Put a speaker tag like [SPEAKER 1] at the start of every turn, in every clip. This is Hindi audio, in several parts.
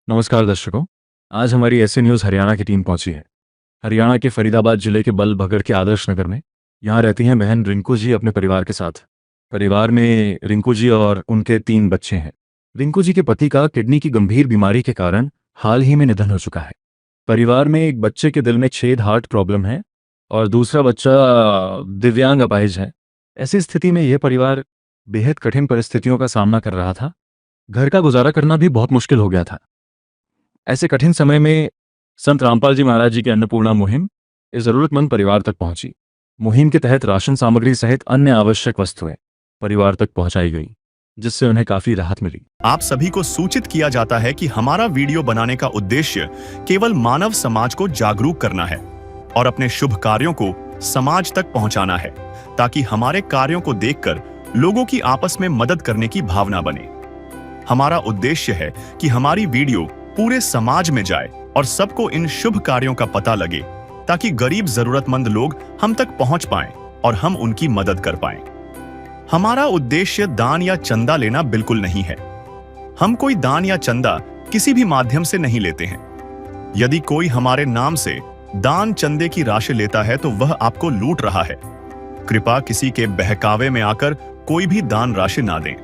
[SPEAKER 1] नमस्कार दर्शकों। आज हमारी ऐसे न्यूज़ हरियाणा की टीम पहुंची है। हरियाणा के फरीदाबाद जिले के बलभगढ़ के आदर्श नगर में। यहाँ रहती हैं बहन रिंकू जी अपने परिवार के साथ। परिवार में रिंकू जी और उनके 3 बच्चे हैं। रिंकू जी के पति का किडनी की गंभीर बीमारी के कारण हाल ही में निधन हो चुका है। परिवार में एक बच्चे के दिल में छेद हार्ट प्रॉब्लम है और दूसरा बच्चा दिव्यांग अपाहिज है। ऐसी स्थिति में यह परिवार बेहद कठिन परिस्थितियों का सामना कर रहा था। घर का गुजारा करना भी बहुत मुश्किल हो गया था। ऐसे कठिन समय में संत रामपाल जी महाराज जी की अन्नपूर्णा मुहिम इस जरूरतमंद परिवार तक पहुंची। मुहिम के तहत राशन सामग्री सहित अन्य आवश्यक वस्तुएं परिवार तक पहुंचाई गई, जिससे उन्हें काफी राहत मिली।
[SPEAKER 2] आप सभी को सूचित किया जाता है कि हमारा वीडियो बनाने का उद्देश्य केवल मानव समाज को जागरूक करना है और अपने शुभ कार्यों को समाज तक पहुंचाना है, ताकि हमारे कार्यों को देखकर लोगों की आपस में मदद करने की भावना बने। हमारा उद्देश्य है कि हमारी वीडियो पूरे समाज में जाए और सबको इन शुभ कार्यों का पता लगे, ताकि गरीब जरूरतमंद लोग हम तक पहुंच पाएं और हम उनकी मदद कर पाएं। हमारा उद्देश्य दान या चंदा लेना बिल्कुल नहीं है। हम कोई दान या चंदा किसी भी माध्यम से नहीं लेते हैं। यदि कोई हमारे नाम से दान चंदे की राशि लेता है तो वह आपको लूट रहा है। कृपया किसी के बहकावे में आकर कोई भी दान राशि ना दें।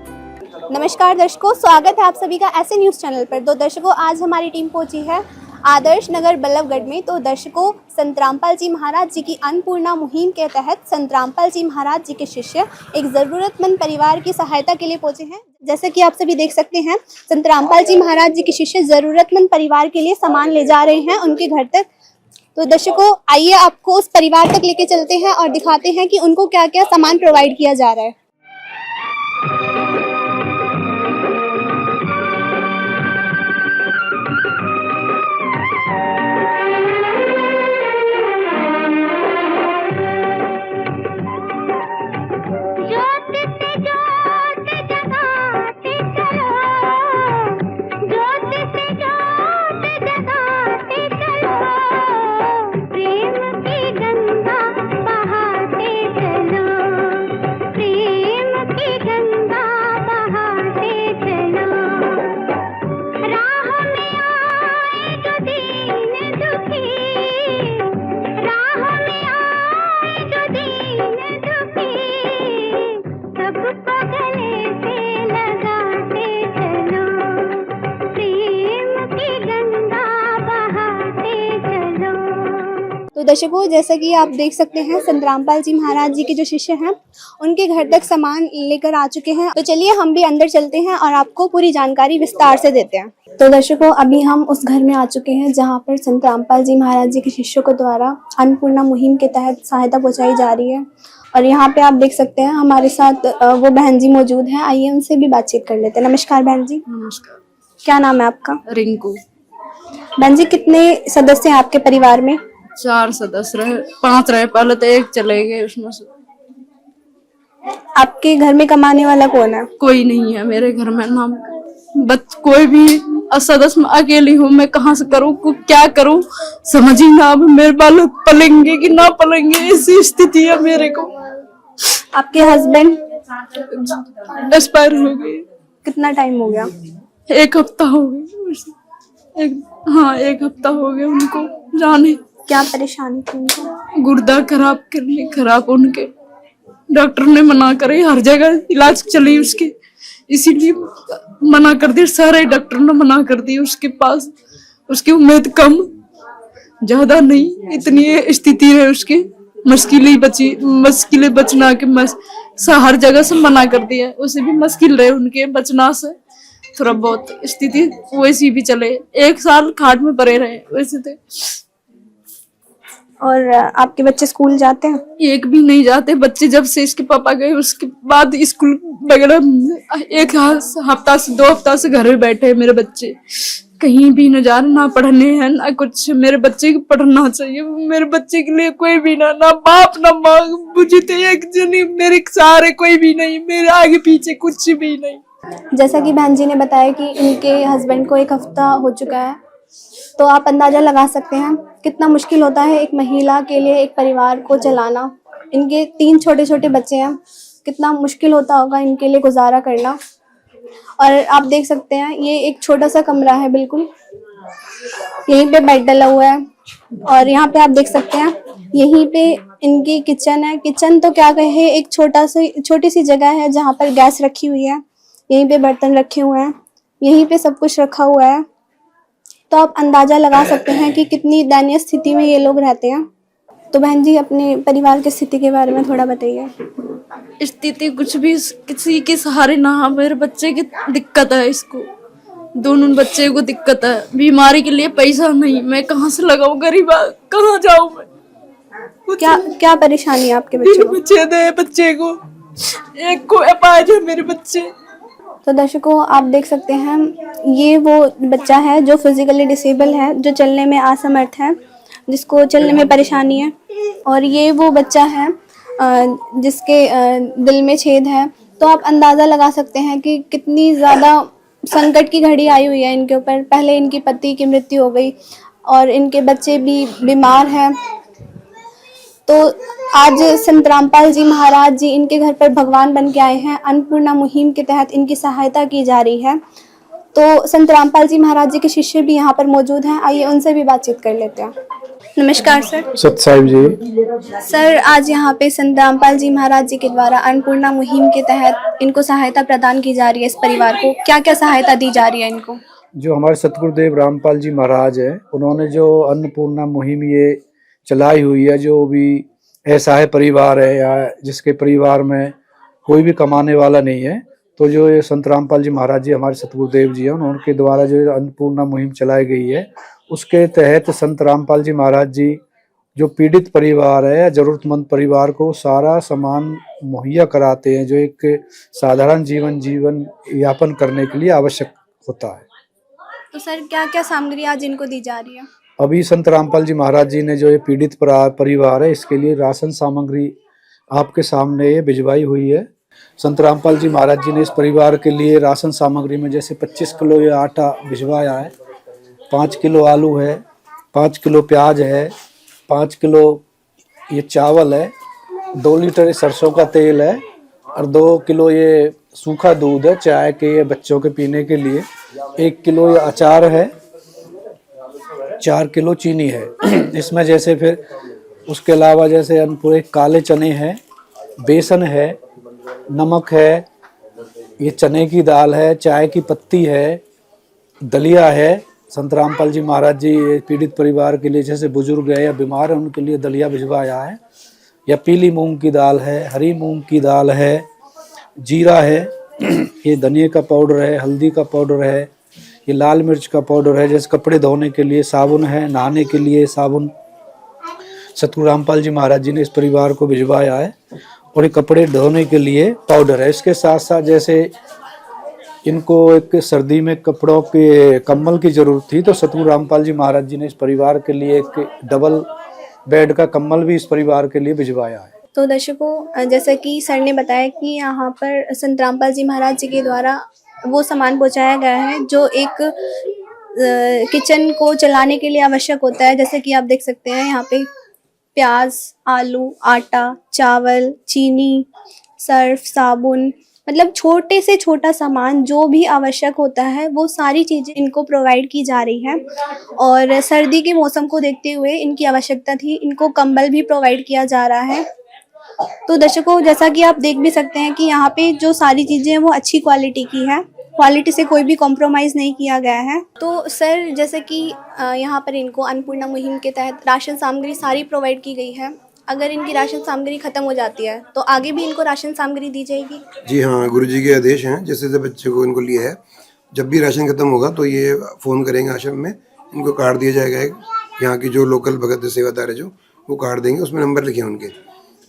[SPEAKER 3] नमस्कार दर्शकों, स्वागत है आप सभी का ऐसे न्यूज़ चैनल पर। तो दर्शकों, आज हमारी टीम पहुंची है आदर्श नगर बल्लभगढ़ में। तो दर्शकों, संत रामपाल जी महाराज जी की अन्नपूर्णा मुहिम के तहत संत रामपाल जी महाराज जी के शिष्य एक ज़रूरतमंद परिवार की सहायता के लिए पहुंचे हैं। जैसे कि आप सभी देख सकते हैं, संत रामपाल जी महाराज जी के शिष्य ज़रूरतमंद परिवार के लिए सामान ले जा रहे हैं उनके घर तक। तो दर्शकों, आइए आपको उस परिवार तक लेके चलते हैं और दिखाते हैं कि उनको क्या क्या सामान प्रोवाइड किया जा रहा है। तो दर्शकों, जैसा कि आप देख सकते हैं, संत रामपाल जी महाराज जी के जो शिष्य हैं उनके घर तक सामान लेकर आ चुके हैं। तो चलिए हम भी अंदर चलते हैं और आपको पूरी जानकारी विस्तार से देते हैं। तो दर्शकों, अभी हम उस घर में आ चुके हैं जहां पर संत रामपाल जी महाराज जी के शिष्यों के द्वारा अन्नपूर्णा मुहिम के तहत सहायता पहुँचाई जा रही है। और यहाँ पे आप देख सकते हैं हमारे साथ वो बहन जी मौजूद हैं। आइए उनसे भी बातचीत कर लेते हैं। नमस्कार बहन जी।
[SPEAKER 4] नमस्कार।
[SPEAKER 3] क्या नाम है आपका?
[SPEAKER 4] रिंकू।
[SPEAKER 3] बहन जी, कितने सदस्य हैं आपके परिवार में?
[SPEAKER 4] 4 सदस्य रहे, 5 रहे, पहले तो एक चले गए उसमें से।
[SPEAKER 3] आपके घर में कमाने वाला कौन है?
[SPEAKER 4] कोई नहीं है मेरे घर में नाम कोई भी सदस्य। मैं अकेली हूँ, मैं कहाँ से करूँ, क्या करूँ समझ ही ना। अब मेरे बालक पलेंगे कि ना पलेंगे, ऐसी स्थिति है मेरे को।
[SPEAKER 3] आपके हस्बैंड
[SPEAKER 4] एक्सपायर हो गए।
[SPEAKER 3] कितना टाइम हो गया?
[SPEAKER 4] 1 हफ्ता हो गया। एक हफ्ता हो गया उनको जाने।
[SPEAKER 3] क्या परेशानी थी उनको?
[SPEAKER 4] गुर्दा खराब उनके। डॉक्टर ने मना करे, हर जगह इलाज चली उसके, इसीलिए मना कर दी। सारे डॉक्टर ने मना कर दी। उसके पास उसकी उम्मीद कम, ज्यादा नहीं, इतनी स्थिति है उसकी। मुश्किलें बचना के हर जगह से मना कर दिया। उसे भी मुश्किल रहे उनके बचना से। थोड़ा बहुत स्थिति वैसी भी चले। 1 साल खाट में पड़े रहे वैसे थे।
[SPEAKER 3] और आपके बच्चे स्कूल जाते हैं?
[SPEAKER 4] एक भी नहीं जाते बच्चे। जब से इसके पापा गए उसके बाद स्कूल वगैरह 1 हफ्ता से 2 हफ्ता से घर में बैठे हैं मेरे बच्चे। कहीं भी न जा रहे, ना पढ़ने हैं ना कुछ। मेरे बच्चे को पढ़ना चाहिए। मेरे बच्चे के लिए कोई भी ना बाप ना माँ। मुझे तो एक जनी मेरे सहारे कोई भी नहीं, मेरे आगे पीछे कुछ भी नहीं।
[SPEAKER 3] जैसा कि बहन जी ने बताया कि इनके हस्बैंड को 1 हफ्ता हो चुका है, तो आप अंदाजा लगा सकते हैं कितना मुश्किल होता है एक महिला के लिए एक परिवार को चलाना। इनके 3 छोटे छोटे बच्चे हैं, कितना मुश्किल होता होगा इनके लिए गुजारा करना। और आप देख सकते हैं ये एक छोटा सा कमरा है, बिल्कुल यहीं पे बेड डला हुआ है। और यहाँ पे आप देख सकते हैं यहीं पे इनकी किचन है। किचन तो क्या कहे, एक छोटी सी जगह है जहाँ पर गैस रखी हुई है, यहीं पे बर्तन रखे हुए हैं, यहीं पे सब कुछ रखा हुआ है। तो आप अंदाजा लगा सकते हैं कि कितनी दयनीय स्थिति में ये लोग रहते हैं। तो बहन जी, अपने परिवार की स्थिति के बारे में थोड़ा बताइए।
[SPEAKER 4] स्थिति कुछ भी किसी के सहारे ना, मेरे बच्चे की दिक्कत है, इसको दोनों बच्चे को दिक्कत है, बीमारी के लिए पैसा नहीं, मैं कहाँ से लगाऊं, गरीब कहाँ जाऊं मैं।
[SPEAKER 3] क्या परेशानी है आपके बच्चे को?
[SPEAKER 4] बच्चे को एक को अपाहिज है मेरे बच्चे।
[SPEAKER 3] तो दर्शकों, आप देख सकते हैं ये वो बच्चा है जो फिजिकली डिसेबल है, जो चलने में असमर्थ है, जिसको चलने में परेशानी है। और ये वो बच्चा है जिसके दिल में छेद है। तो आप अंदाज़ा लगा सकते हैं कि कितनी ज़्यादा संकट की घड़ी आई हुई है इनके ऊपर। पहले इनकी पति की मृत्यु हो गई और इनके बच्चे भी बीमार हैं। तो आज संत रामपाल जी महाराज जी इनके घर पर भगवान बन के आए हैं। अन्नपूर्णा मुहिम के तहत इनकी सहायता की जा रही है। तो संत रामपाल जी महाराज जी के शिष्य भी यहाँ पर मौजूद हैं, आइए उनसे भी बातचीत कर लेते हैं। नमस्कार सर।
[SPEAKER 5] सत साहिब जी।
[SPEAKER 3] सर, आज यहाँ पे संत रामपाल जी महाराज जी के द्वारा अन्नपूर्णा मुहिम के तहत इनको सहायता प्रदान की जा रही है। इस परिवार को क्या क्या सहायता दी जा रही है इनको?
[SPEAKER 5] जो हमारे सतगुरुदेव रामपाल जी महाराज है, उन्होंने जो अन्नपूर्णा मुहिम ये चलाई हुई है, जो भी असहाय परिवार है या जिसके परिवार में कोई भी कमाने वाला नहीं है, तो जो ये संत रामपाल जी महाराज जी हमारे सतगुरुदेव जी हैं, उनके द्वारा जो अन्नपूर्णा मुहिम चलाई गई है, उसके तहत संत रामपाल जी महाराज जी जो पीड़ित परिवार है या जरूरतमंद परिवार को सारा सामान मुहैया कराते हैं, जो एक साधारण जीवन यापन करने के लिए आवश्यक होता है।
[SPEAKER 3] तो सर, क्या क्या सामग्री आज इनको दी जा रही है?
[SPEAKER 5] अभी संत रामपाल जी महाराज जी ने जो ये पीड़ित परिवार है, इसके लिए राशन सामग्री आपके सामने ये भिजवाई हुई है। संत रामपाल जी महाराज जी ने इस परिवार के लिए राशन सामग्री में जैसे 25 किलो ये आटा भिजवाया है, 5 किलो आलू है, 5 किलो प्याज है, 5 किलो ये चावल है, 2 लीटर सरसों का तेल है और 2 किलो ये सूखा दूध है चाय के बच्चों के पीने के लिए, 1 किलो ये अचार है, 4 किलो चीनी है। इसमें जैसे फिर उसके अलावा जैसे पूरे काले चने हैं, बेसन है, नमक है, ये चने की दाल है, चाय की पत्ती है, दलिया है। संत रामपाल जी महाराज जी पीड़ित परिवार के लिए जैसे बुजुर्ग है या बीमार है उनके लिए दलिया भिजवाया है। या पीली मूंग की दाल है, हरी मूंग की दाल है, जीरा है, ये धनिया का पाउडर है, हल्दी का पाउडर है, ये लाल मिर्च का पाउडर है, जैसे कपड़े धोने के लिए साबुन है, नहाने के लिए साबुन सतगुरु रामपाल जी महाराज जी ने इस परिवार को भिजवाया है। और ये कपड़े धोने के लिए पाउडर है। इसके साथ साथ जैसे इनको एक सर्दी में कपड़ों के कम्बल की जरूरत थी, तो सतगुरु रामपाल जी महाराज जी ने इस परिवार के लिए एक डबल बेड का कम्बल भी इस परिवार के लिए भिजवाया है।
[SPEAKER 3] तो दर्शकों, जैसा कि सर ने बताया कि यहाँ पर संत रामपाल जी महाराज जी के द्वारा वो सामान पहुँचाया गया है जो एक किचन को चलाने के लिए आवश्यक होता है। जैसे कि आप देख सकते हैं यहाँ पे प्याज, आलू, आटा, चावल, चीनी, सर्फ, साबुन, मतलब छोटे से छोटा सामान जो भी आवश्यक होता है वो सारी चीज़ें इनको प्रोवाइड की जा रही है। और सर्दी के मौसम को देखते हुए इनकी आवश्यकता थी, इनको कंबल भी प्रोवाइड किया जा रहा है। तो दर्शकों, जैसा कि आप देख भी सकते हैं कि यहाँ पे जो सारी चीज़ें हैं वो अच्छी क्वालिटी की है, क्वालिटी से कोई भी कॉम्प्रोमाइज़ नहीं किया गया है। तो सर, जैसे कि यहाँ पर इनको अन्नपूर्णा मुहिम के तहत राशन सामग्री सारी प्रोवाइड की गई है। अगर इनकी राशन सामग्री खत्म हो जाती है तो आगे भी इनको राशन सामग्री दी जाएगी?
[SPEAKER 6] जी हाँ, गुरुजी के आदेश हैं। जैसे बच्चे को इनको लिए है, जब भी राशन खत्म होगा तो ये फ़ोन करेंगे आश्रम में, इनको कार्ड दिया जाएगा। यहाँ की जो लोकल भगत सेवादार है जो वो कार्ड देंगे, उसमें नंबर लिखे हैं उनके।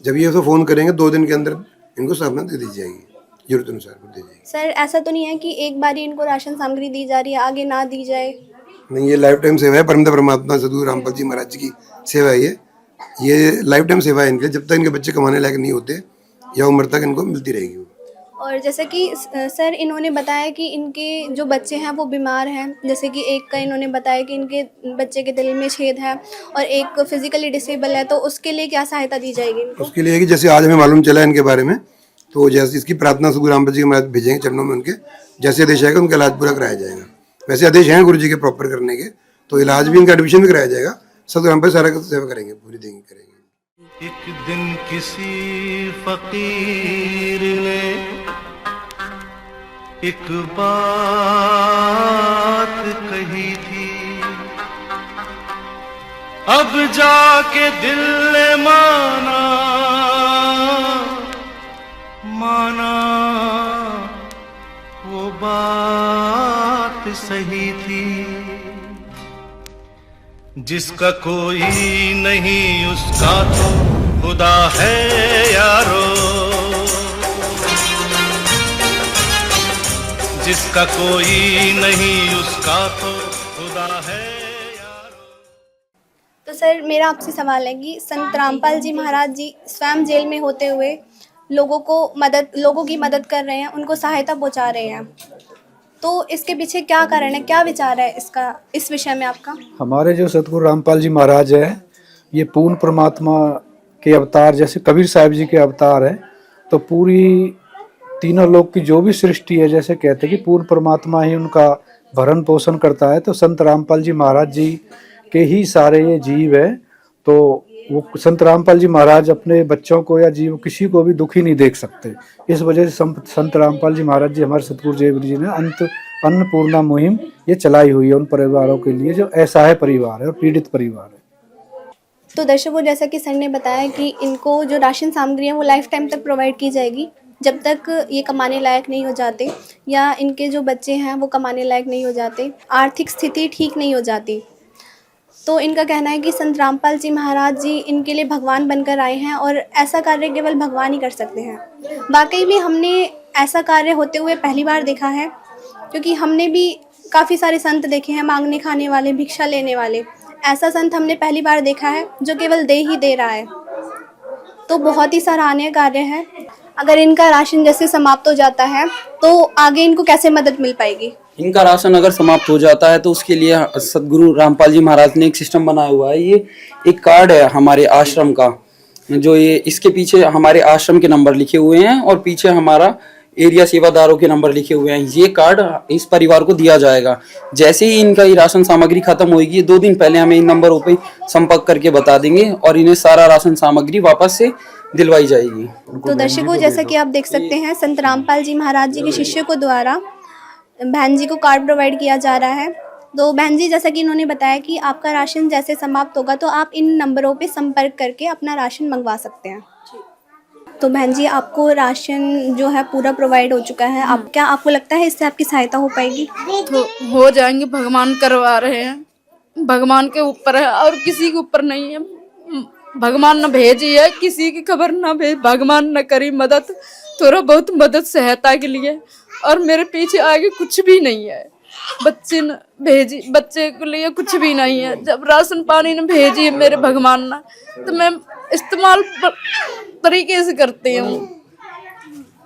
[SPEAKER 6] जब ये तो फ़ोन करेंगे 2 दिन के अंदर इनको सामना दे दी जाएगी, जरूरत अनुसार दी जाएगी।
[SPEAKER 3] सर, ऐसा तो नहीं है कि एक बार ही इनको राशन सामग्री दी जा रही है, आगे ना दी जाए?
[SPEAKER 6] नहीं, ये लाइफ टाइम सेवा है। परमपिता परमात्मा सतगुरु रामपाल जी महाराज जी की सेवा है ये लाइफ टाइम सेवा है इनके। जब तक इनके बच्चे कमाने लायक नहीं होते या उम्र तक इनको मिलती रहेगी।
[SPEAKER 3] और जैसे कि सर, इन्होंने बताया कि इनके जो बच्चे हैं वो बीमार हैं। जैसे कि एक का इन्होंने बताया कि इनके बच्चे के दिल में छेद है और एक फिजिकली डिसेबल है, तो उसके लिए क्या सहायता दी जाएगी इनको?
[SPEAKER 6] उसके लिए कि जैसे आज हमें मालूम चला इनके बारे में, तो जैसे इसकी प्रार्थना सतगुरु रामपाल जी के महाराज भेजेंगे चरणों में उनके, जैसे आदेश आएगा उनका इलाज पूरा कराया जाएगा। वैसे आदेश हैं गुरु जी के प्रॉपर करने के, तो इलाज भी, इनका एडमिशन भी कराया जाएगा। सब हम पे सारा सेवा करेंगे, पूरी देंगे, करेंगे।
[SPEAKER 7] एक दिन किसी फकीर ने एक बात कही थी, अब जाके दिल ने माना वो बात सही थी। जिसका कोई नहीं उसका तो खुदा है यारो, जिसका कोई नहीं उसका तो खुदा है यारो।
[SPEAKER 3] तो सर मेरा आपसे सवाल है कि संत रामपाल जी महाराज जी स्वयं जेल में होते हुए लोगों की मदद कर रहे हैं, उनको सहायता पहुंचा रहे हैं, तो इसके पीछे क्या कारण है, क्या विचार है इस विषय में आपका?
[SPEAKER 5] हमारे जो सतगुरु रामपाल जी महाराज है, ये पूर्ण परमात्मा के अवतार, जैसे कबीर साहिब जी के अवतार है। तो पूरी तीनों लोक की जो भी सृष्टि है, जैसे कहते हैं कि पूर्ण परमात्मा ही उनका भरण पोषण करता है, तो संत रामपाल जी महाराज जी के ही सारे ये जीव है। तो वो संत रामपाल जी महाराज अपने बच्चों को या जीव किसी को भी दुखी नहीं देख सकते। इस वजह से संत रामपाल जी महाराज जी, हमारे सतगुरु जयवीर जी ने अन्नपूर्णा मुहिम ये चलाई हुई है उन परिवारों के लिए जो असहाय परिवार है और पीड़ित परिवार है।
[SPEAKER 3] तो दर्शकों, जैसा कि सर ने बताया कि इनको जो राशन सामग्री है वो लाइफ टाइम तक प्रोवाइड की जाएगी, जब तक ये कमाने लायक नहीं हो जाते या इनके जो बच्चे हैं वो कमाने लायक नहीं हो जाते, आर्थिक स्थिति ठीक नहीं हो जाती। तो इनका कहना है कि संत रामपाल जी महाराज जी इनके लिए भगवान बनकर आए हैं और ऐसा कार्य केवल भगवान ही कर सकते हैं। वाकई में हमने ऐसा कार्य होते हुए पहली बार देखा है, क्योंकि हमने भी काफ़ी सारे संत देखे हैं, मांगने खाने वाले, भिक्षा लेने वाले। ऐसा संत हमने पहली बार देखा है जो केवल दे ही दे रहा है। तो बहुत ही सराहनीय कार्य है। अगर इनका राशन जैसे समाप्त हो जाता है तो आगे इनको कैसे मदद मिल पाएगी?
[SPEAKER 8] इनका राशन अगर समाप्त हो जाता है तो उसके लिए सदगुरु रामपाल जी महाराज ने एक सिस्टम बनाया हुआ है। ये एक कार्ड है हमारे आश्रम का, जो ये इसके पीछे हमारे आश्रम के नंबर लिखे हुए हैं और पीछे हमारा एरिया सेवादारों के नंबर लिखे हुए हैं। ये कार्ड इस परिवार को दिया जाएगा। जैसे ही इनका ये राशन सामग्री खत्म होगी, 2 दिन पहले हमें इन नंबरों पे संपर्क करके बता देंगे और इन्हें सारा राशन सामग्री वापस से दिलवाई जाएगी।
[SPEAKER 3] तो दर्शकों, जैसा कि आप देख सकते हैं, संत रामपाल जी महाराज जी के शिष्यों को द्वारा बहन जी को कार्ड प्रोवाइड किया जा रहा है। तो बहन जी, जैसा कि इन्होंने बताया कि आपका राशन जैसे समाप्त होगा तो आप इन नंबरों पे संपर्क करके अपना राशन मंगवा सकते हैं। तो बहन जी, आपको राशन जो है पूरा प्रोवाइड हो चुका है। आपको लगता है इससे आपकी सहायता हो पाएगी?
[SPEAKER 4] तो हो जाएंगे, भगवान करवा रहे हैं, भगवान के ऊपर है और किसी के ऊपर नहीं है। भगवान न भेजी है, किसी की खबर ना भेज, भगवान न करी मदद, थोड़ा बहुत मदद सहायता के लिए, और मेरे पीछे आगे कुछ भी नहीं है। बच्चे न भेजी, बच्चे के लिए कुछ भी नहीं है। जब राशन पानी ने भेजी है मेरे भगवान ना, तो मैं इस्तेमाल तरीके से करती हूँ।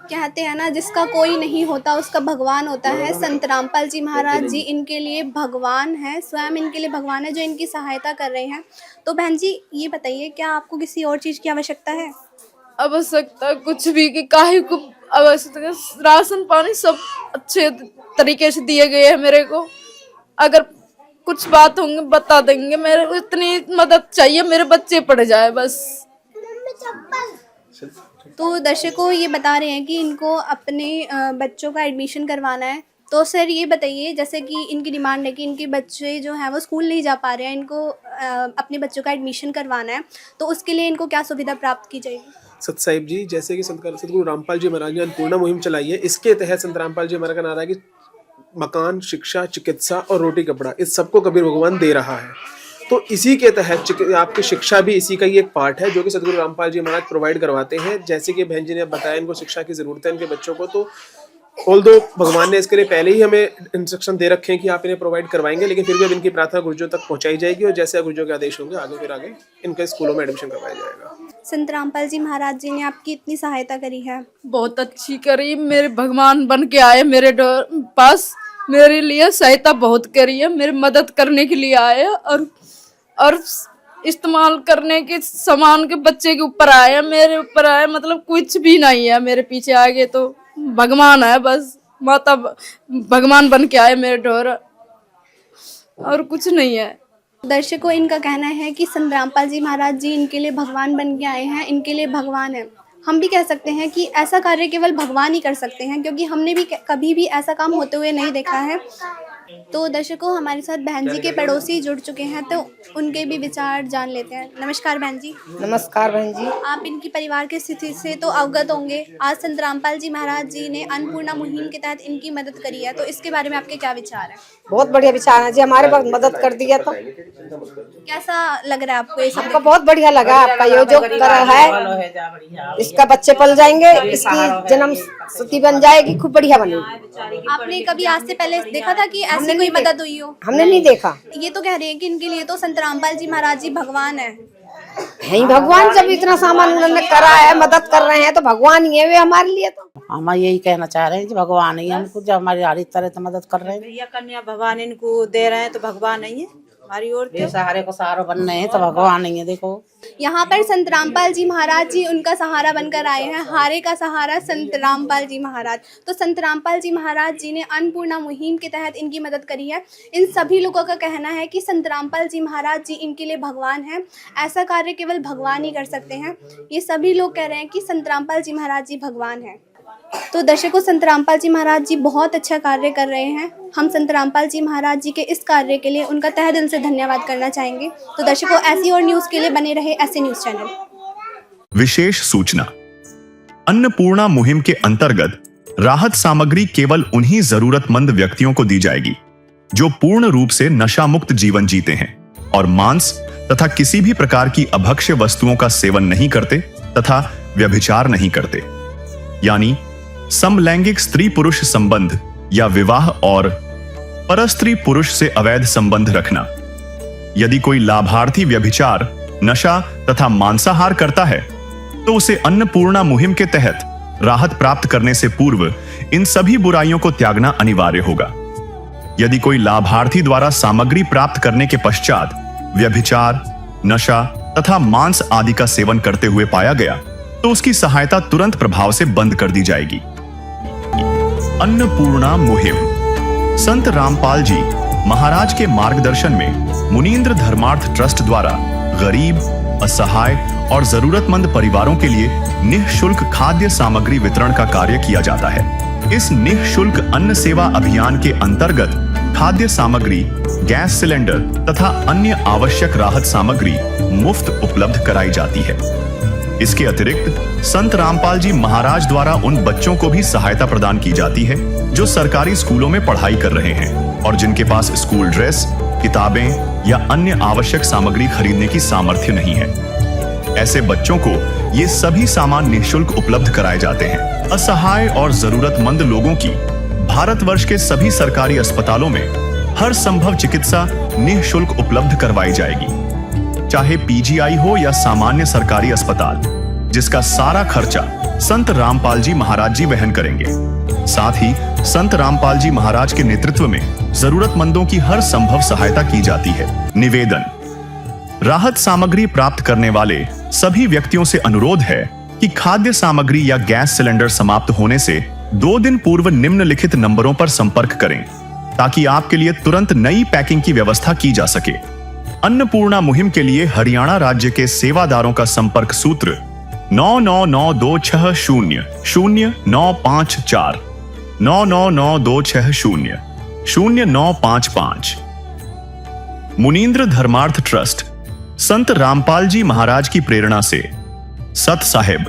[SPEAKER 3] कहते हैं ना, जिसका कोई नहीं होता उसका भगवान होता है। संत रामपाल जी महाराज जी इनके लिए भगवान है, स्वयं इनके लिए भगवान है जो इनकी सहायता कर रहे हैं। तो बहन जी, ये बताइए, क्या आपको किसी और चीज़ की आवश्यकता है?
[SPEAKER 4] आवश्यकता कुछ भी की काहे को आवश्यकता, राशन पानी सब अच्छे तरीके से दिए गए हैं मेरे को। अगर कुछ बात होंगे बता देंगे, मेरे को इतनी मदद चाहिए, मेरे बच्चे पढ़ जाए बस।
[SPEAKER 3] तो दर्शकों, ये बता रहे हैं कि इनको अपने बच्चों का एडमिशन करवाना है। तो सर ये बताइए, जैसे कि इनकी डिमांड है कि इनके बच्चे जो हैं वो स्कूल नहीं जा पा रहे हैं, इनको अपने बच्चों का एडमिशन करवाना है, तो उसके लिए इनको क्या सुविधा प्राप्त की जाएगी?
[SPEAKER 9] सत साहिब जी, जैसे कि सतगुरु रामपाल जी महाराज ने अन्नपूर्णा मुहिम चलाई है, इसके तहत संत रामपाल जी महाराज का नारा है कि मकान, शिक्षा, चिकित्सा और रोटी कपड़ा, इस सबको कबीर भगवान दे रहा है। तो इसी के तहत आपकी शिक्षा भी इसी का ही एक पार्ट है, जो कि सतगुरु रामपाल जी महाराज प्रोवाइड करवाते हैं। जैसे कि बहन जी ने बताया, इनको शिक्षा की जरूरत है इनके बच्चों को, तो ऑल्दो भगवान ने इसके लिए पहले ही हमें इंस्ट्रक्शन दे रखे हैं कि आप इन्हें प्रोवाइड करवाएंगे, लेकिन फिर भी अब इनकी प्रार्थना गुरुजों तक पहुंचाई जाएगी और जैसे गुरुजों के आदेश होंगे आगे इनके स्कूलों में एडमिशन करवाया जाएगा।
[SPEAKER 3] संत रामपाल जी महाराज जी ने आपकी इतनी सहायता करी है,
[SPEAKER 4] बहुत अच्छी करी, मेरे भगवान बन के आए मेरे पास, मेरे लिए सहायता बहुत करी है, मेरी मदद करने के लिए आए और इस्तेमाल करने के सामान के बच्चे के ऊपर आए, मेरे ऊपर आए, मतलब कुछ भी नहीं है मेरे पीछे। आगे तो भगवान है बस। माता भगवान बन के आए मेरे ढोर, और कुछ नहीं है।
[SPEAKER 3] दर्शकों, इनका कहना है कि संत रामपाल जी महाराज जी इनके लिए भगवान बन के आए हैं, इनके लिए भगवान है। हम भी कह सकते हैं कि ऐसा कार्य केवल भगवान ही कर सकते हैं, क्योंकि हमने भी कभी भी ऐसा काम होते हुए नहीं देखा है। तो दर्शकों, हमारे साथ बहन जी के पड़ोसी जुड़ चुके हैं, तो उनके भी विचार जान लेते हैं। नमस्कार बहन जी।
[SPEAKER 10] नमस्कार बहन जी।
[SPEAKER 3] आप इनकी परिवार की स्थिति से तो अवगत होंगे। आज संत रामपाल जी महाराज जी ने अन्नपूर्णा मुहिम के तहत इनकी मदद करी है, तो इसके बारे में आपके क्या विचार हैं?
[SPEAKER 10] बहुत बढ़िया विचार है जी, हमारे वक्त मदद कर दिया तो
[SPEAKER 3] कैसा लग रहा है आपको ये सब?
[SPEAKER 10] हमको बहुत बढ़िया लगा आपका ये जो कर है। इसका बच्चे पल जाएंगे, इसकी जन्म स्थिति बन जाएगी, खूब बढ़िया बनेगी।
[SPEAKER 3] आपने कभी आज से पहले देखा था कि ऐसी कोई मदद हुई हो?
[SPEAKER 10] हमने नहीं देखा।
[SPEAKER 3] ये तो कह रहे हैं कि इनके लिए तो संत रामपाल जी महाराज जी भगवान है।
[SPEAKER 10] ही भगवान, जब इतना सामान उन्होंने करा है, मदद कर रहे हैं तो भगवान ही है वे हमारे लिए। तो
[SPEAKER 11] हम यही कहना चाह रहे हैं कि भगवान ही हमको जो हमारी हर तरह से मदद कर रहे हैं।
[SPEAKER 12] भैया कन्या भगवान इनको दे रहे हैं तो भगवान नहीं है हमारी ओर।
[SPEAKER 11] सहारे को सहारा बन रहे हैं तो भगवान नहीं है। देखो
[SPEAKER 3] यहाँ पर संत रामपाल जी महाराज जी उनका सहारा बनकर आए हैं। हारे का सहारा संत रामपाल जी महाराज। तो संत रामपाल जी महाराज जी ने अन्नपूर्णा मुहिम के तहत इनकी मदद करी है। इन सभी लोगों का कहना है कि संत रामपाल जी महाराज जी इनके लिए भगवान हैं। ऐसा कार्य केवल भगवान ही कर सकते हैं। ये सभी लोग कह रहे हैं कि संत रामपाल जी महाराज जी भगवान हैं। तो दर्शकों, संत रामपाल जी महाराज जी बहुत अच्छा कार्य कर रहे हैं। हम संत रामपाल जी महाराज जी के इस कार्य के लिए उनका तहे दिल से धन्यवाद करना चाहेंगे। तो दर्शकों, ऐसी और न्यूज़ के लिए बने रहे ऐसे न्यूज़ चैनल।
[SPEAKER 2] विशेष सूचना, अन्नपूर्णा मुहिम के अंतर्गत राहत सामग्री केवल उन्हीं जरूरतमंद व्यक्तियों को दी जाएगी जो पूर्ण रूप से नशा मुक्त जीवन जीते हैं और मांस तथा किसी भी प्रकार की अभक्ष्य वस्तुओं का सेवन नहीं करते तथा व्यभिचार नहीं करते, यानी समलैंगिक स्त्री पुरुष संबंध या विवाह और परस्त्री पुरुष से अवैध संबंध रखना। यदि कोई लाभार्थी व्यभिचार, नशा तथा मांसाहार करता है तो उसे अन्नपूर्णा मुहिम के तहत राहत प्राप्त करने से पूर्व इन सभी बुराइयों को त्यागना अनिवार्य होगा। यदि कोई लाभार्थी द्वारा सामग्री प्राप्त करने के पश्चात व्यभिचार, नशा तथा मांस आदि का सेवन करते हुए पाया गया तो उसकी सहायता तुरंत प्रभाव से बंद कर दी जाएगी। अन्नपूर्णा मुहिम संत रामपाल जी महाराज के मार्गदर्शन में मुनींद्र धर्मार्थ ट्रस्ट द्वारा गरीब, असहाय और जरूरतमंद परिवारों के लिए निःशुल्क खाद्य सामग्री वितरण का कार्य किया जाता है। इस निःशुल्क अन्न सेवा अभियान के अंतर्गत खाद्य सामग्री, गैस सिलेंडर तथा अन्य आवश्यक राहत सामग्री मुफ्त उपलब्ध कराई जाती है। इसके अतिरिक्त संत रामपाल जी महाराज द्वारा उन बच्चों को भी सहायता प्रदान की जाती है जो सरकारी स्कूलों में पढ़ाई कर रहे हैं और जिनके पास स्कूल ड्रेस, किताबें या अन्य आवश्यक सामग्री खरीदने की सामर्थ्य नहीं है। ऐसे बच्चों को ये सभी सामान निःशुल्क उपलब्ध कराए जाते हैं। असहाय और जरूरतमंद लोगों की भारतवर्ष के सभी सरकारी अस्पतालों में हर संभव चिकित्सा निःशुल्क उपलब्ध करवाई जाएगी, चाहे पीजीआई हो या सामान्य सरकारी अस्पताल, जिसका सारा खर्चा संत रामपाल जी महाराज जी वहन करेंगे। साथ ही संत रामपाल जी महाराज के नेतृत्व में जरूरतमंदों की हर संभव सहायता की जाती है। निवेदन, राहत सामग्री प्राप्त करने वाले सभी व्यक्तियों से अनुरोध है कि खाद्य सामग्री या गैस सिलेंडर समाप्त होने से 2 दिन पूर्व निम्नलिखित नंबरों पर संपर्क करें ताकि आपके लिए तुरंत नई पैकिंग की व्यवस्था की जा सके। अन्नपूर्णा मुहिम के लिए हरियाणा राज्य के सेवादारों का संपर्क सूत्र 9992600954 9992600955। मुनींद्र धर्मार्थ ट्रस्ट संत रामपाल जी महाराज की प्रेरणा से सत साहिब